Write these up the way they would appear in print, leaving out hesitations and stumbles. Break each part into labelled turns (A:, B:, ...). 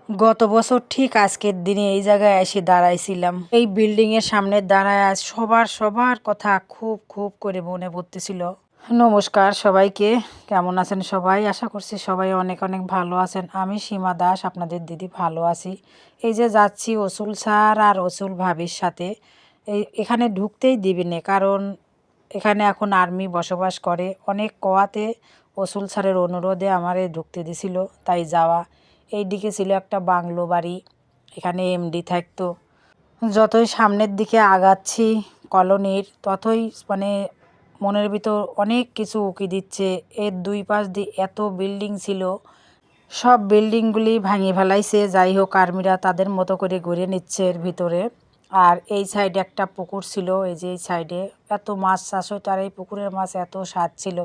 A: গত বছর ঠিক আজকের দিনে এই জায়গায় এসে দাঁড়াইছিলাম। এই বিল্ডিং এর সামনে দাঁড়ায় আজ সবার কথা খুব খুব করে মনে পড়তেছিল। নমস্কার সবাইকে, কেমন আছেন সবাই? আশা করছি সবাই অনেক অনেক ভালো আছেন। আমি সীমা দাস, আপনাদের দিদি ভালো আছি। এই যে যাচ্ছি অসুল স্যার আর অসুল ভাবির সাথে। এখানে ঢুকতেই দিবি না, কারণ এখানে এখন আর্মি বসবাস করে। অনেক কোয়াতে অসুল স্যারের অনুরোধে আমারে ঢুকতে দিছিল, তাই যাওয়া। এই দিকে ছিল একটা বাংলো বাড়ি, এখানে এমডি থাকতো। যতই সামনের দিকে আগাচ্ছি কলোনির, ততই মানে মনের ভিতর অনেক কিছু উকি দিচ্ছে। এর দুই পাশ দিয়ে এত বিল্ডিং ছিল, সব বিল্ডিংগুলি ভাঙিয়ে ফেলাইছে। যাই হোক, আর্মিরা তাদের মতো করে ঘুরে নিচ্ছে এর ভিতরে। আর এই সাইডে একটা পুকুর ছিল, এই যে এই সাইডে এত মাছ চাষ হতো, আর এই পুকুরের মাছ এত স্বাদ ছিল।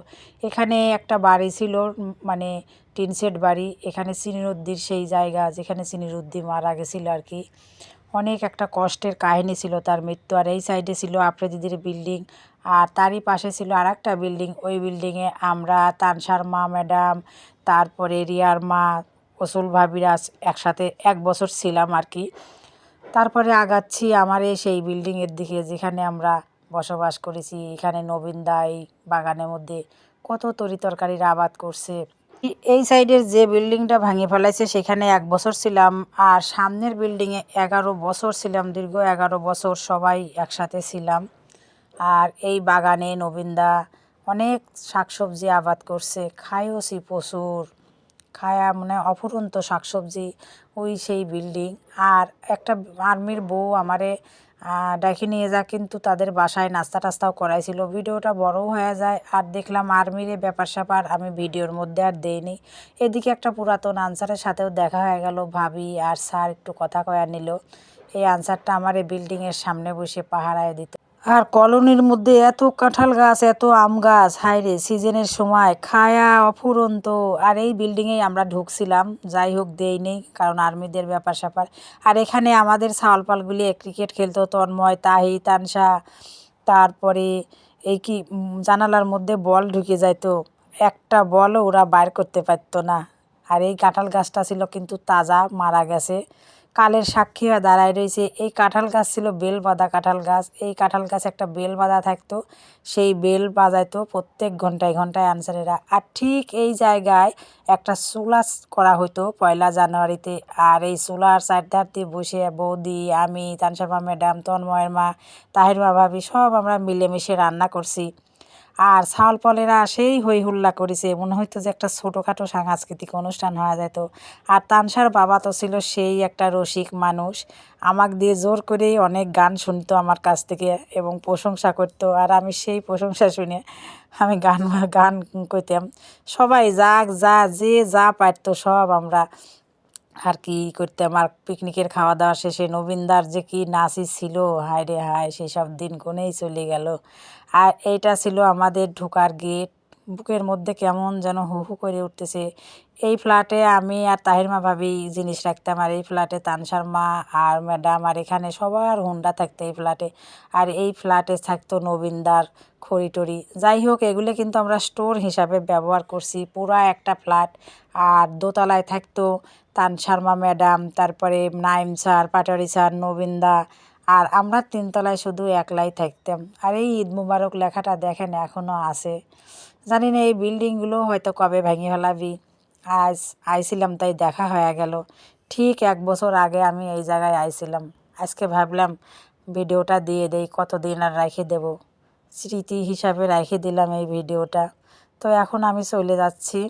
A: এখানে একটা বাড়ি ছিল, মানে টিন শেড বাড়ি। এখানে সিনিরুদ্দির সেই জায়গা যেখানে সিনিরুদ্দি মারা গেছিল আর কি। অনেক একটা কষ্টের কাহিনী ছিল তার মৃত্যু। আর এই সাইডে ছিল আফ্রিদিদের বিল্ডিং, আর তারই পাশে ছিল আর একটা বিল্ডিং। ওই বিল্ডিংয়ে আমরা, তানসার মা ম্যাডাম, তারপরে রিয়ার মা, অসুল ভাবিরা একসাথে 1 বছর ছিলাম আর কি। তারপরে আগাচ্ছি আমার সেই বিল্ডিংয়ের দিকে যেখানে আমরা বসবাস করেছি। এখানে নবীন দা এই বাগানের মধ্যে কত তরিতরকারির আবাদ করছে। এই সাইডের যে বিল্ডিংটা ভাঙিয়ে ফেলাইছে সেখানে 1 বছর ছিলাম, আর সামনের বিল্ডিংয়ে 11 বছর ছিলাম। দীর্ঘ 11 বছর সবাই একসাথে ছিলাম। আর এই বাগানে নবীনদা অনেক শাকসবজি আবাদ করছে, খাইওছি প্রচুর। খায়া মানে অফুরন্ত শাকসবজি। ওই সেই বিল্ডিং। আর একটা আর্মির বউ আমারে ডাকি নিয়ে যা, কিন্তু তাদের বাসায় নাস্তা টাস্তাও করাইছিল। ভিডিওটা বড়ও হয়ে যায়, আর দেখলাম আর্মির ব্যাপার স্যাপার আমি ভিডিওর মধ্যে আর দেইনি। এদিকে একটা পুরাতন আনসারের সাথেও দেখা হয়ে গেল। ভাবি আর স্যার একটু কথা কয়া নিল। এই আনসারটা আমার এই বিল্ডিংয়ের সামনে বসে পাহারায় দিত। আর কলোনির মধ্যে এত কাঁঠাল গাছ, এত আম গাছ, হাইরে সিজনের সময় খায়া অফুরন্ত। আর এই বিল্ডিংয়েই আমরা ঢুকছিলাম। যাই হোক, দেই নেই, কারণ আর্মিদের ব্যাপার স্যাপার। আর এখানে আমাদের ছাওয়ালপালগুলি ক্রিকেট খেলতো, তন্ময়, তাহি, তানসা। তারপরে এই কি জানালার মধ্যে বল ঢুকে যাইতো, একটা বলও ওরা বাইর করতে পারতো না। আর এই কাঁঠাল গাছটা ছিল কিন্তু তাজা, মারা গেছে। কালের সাক্ষী হয়ে দাঁড়ায় রয়েছে। এই কাঁঠাল গাছ ছিল বেল বাঁধা কাঁঠাল গাছ। এই কাঁঠাল গাছ একটা বেল বাঁধা থাকতো, সেই বেল বাজাইতো প্রত্যেক ঘন্টায় ঘন্টায় আনসারেরা। আর ঠিক এই জায়গায় একটা চুলা করা হতো 1 জানুয়ারিতে। আর এই চুলার চারধার দিয়ে বসে বৌদি, আমি, তানসারমা ম্যাডাম, তন্ময়ের মা, তাহির মা ভাবি সব আমরা মিলেমিশে রান্না করছি। আর ছাওয়ালপলেরা সেই হই হুল্লা করেছে, মনে হইতো যে একটা ছোটোখাটো সাংস্কৃতিক অনুষ্ঠান হয়ে যেত। আর তানসার বাবা তো ছিল সেই একটা রসিক মানুষ, আমাকে দিয়ে জোর করেই অনেক গান শুনতো আমার কাছ থেকে এবং প্রশংসা করতো। আর আমি সেই প্রশংসা শুনে আমি গান গান কইতাম। সবাই যে যা পারতো সব আমরা আর কি করতাম। আর পিকনিকের খাওয়া দাওয়া শেষে নবীনদার যে কি নাচই ছিল, হায় রে হায়, সেসব দিন কোনেই চলে গেল। আর এইটা ছিল আমাদের ঢোকার গেট। বুকের মধ্যে কেমন যেন হু হু করে উঠতেছে। এই ফ্ল্যাটে আমি আর তাহির মা ভাবি জিনিস রাখতাম, আর এই ফ্ল্যাটে তানসার মা আর ম্যাডাম, আর এখানে সবার হুন্ডা থাকতো এই ফ্ল্যাটে। আর এই ফ্ল্যাটে থাকতো নবীনদার খড়ি টড়ি। যাই হোক, এগুলো কিন্তু আমরা স্টোর হিসাবে ব্যবহার করছি, পুরা একটা ফ্ল্যাট। আর দোতলায় থাকতো তানসার মা ম্যাডাম, তারপরে নাইম স্যার, পাটারি স্যার, নবীনদা। আর আমরা 3 তলায় শুধু একলাই থাকতাম। আর এই ঈদ মুবারক লেখাটা দেখেন এখনও আছে। জানি না এই বিল্ডিংগুলো হয়তো কবে ভেঙে ফেলাবি। আজ আইছিলাম তাই দেখা হয়ে গেল। ঠিক 1 বছর আগে আমি এই জায়গায় আইছিলাম। আজকে ভাবলাম ভিডিওটা দিয়ে দেই, কতদিন আর রেখে দেব। স্মৃতি হিসাবে রেখে দিলাম এই ভিডিওটা। তো এখন আমি চলে যাচ্ছি।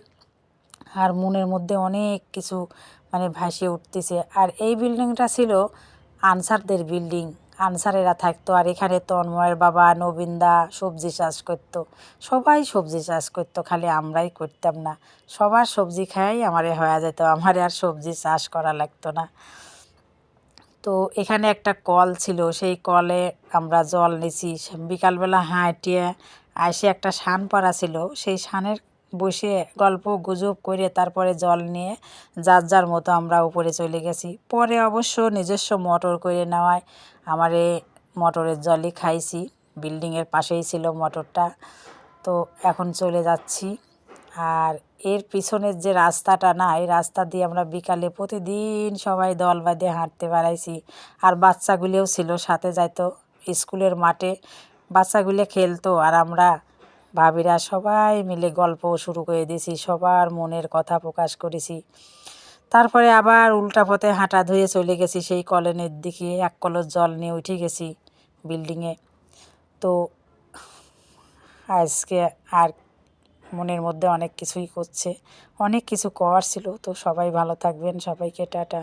A: আর মনের মধ্যে অনেক কিছু মানে ভাসিয়ে উঠতেছে। আর এই বিল্ডিংটা ছিল আনসারদের বিল্ডিং, আনসারেরা থাকতো। আর এখানে তন্ময়ের বাবা নবীনদা সবজি চাষ করতো। সবাই সবজি চাষ করতো, খালি আমরাই করতাম না। সবার সবজি খাই আমারে হয়ে যেত, আমারে আর সবজি চাষ করা লাগতো না। তো এখানে একটা কল ছিল, সেই কলে আমরা জল নিছি। বিকালবেলা হাঁটিয়ে এসে একটা শান পাড়া ছিল, সেই শানের বসে গল্প গুজব করে তারপরে জল নিয়ে যার যার মতো আমরা উপরে চলে গেছি। পরে অবশ্য নিজস্ব মোটর করে নেওয়ায় আমারে মোটরের জলই খাইছি। বিল্ডিংয়ের পাশেই ছিল মোটরটা। তো এখন চলে যাচ্ছি। আর এর পিছনের যে রাস্তাটা না, এই রাস্তা দিয়ে আমরা বিকালে প্রতিদিন সবাই দল বাঁধে হাঁটতে বেড়াইছি। আর বাচ্চাগুলোও ছিল সাথে, যাইতো স্কুলের মাঠে বাচ্চাগুলো খেলতো, আর আমরা ভাবিরা সবাই মিলে গল্প শুরু করে দিয়েছি, সবার মনের কথা প্রকাশ করেছি। তারপরে আবার উল্টা পথে হাঁটা ধুয়ে চলে গেছি সেই কলোনির দিকে, এক কলস জল নিয়ে উঠে গেছি বিল্ডিংয়ে। তো আজকে আর মনের মধ্যে অনেক কিছুই করছে, অনেক কিছু করার ছিল। তো সবাই ভালো থাকবেন, সবাইকে টাটা।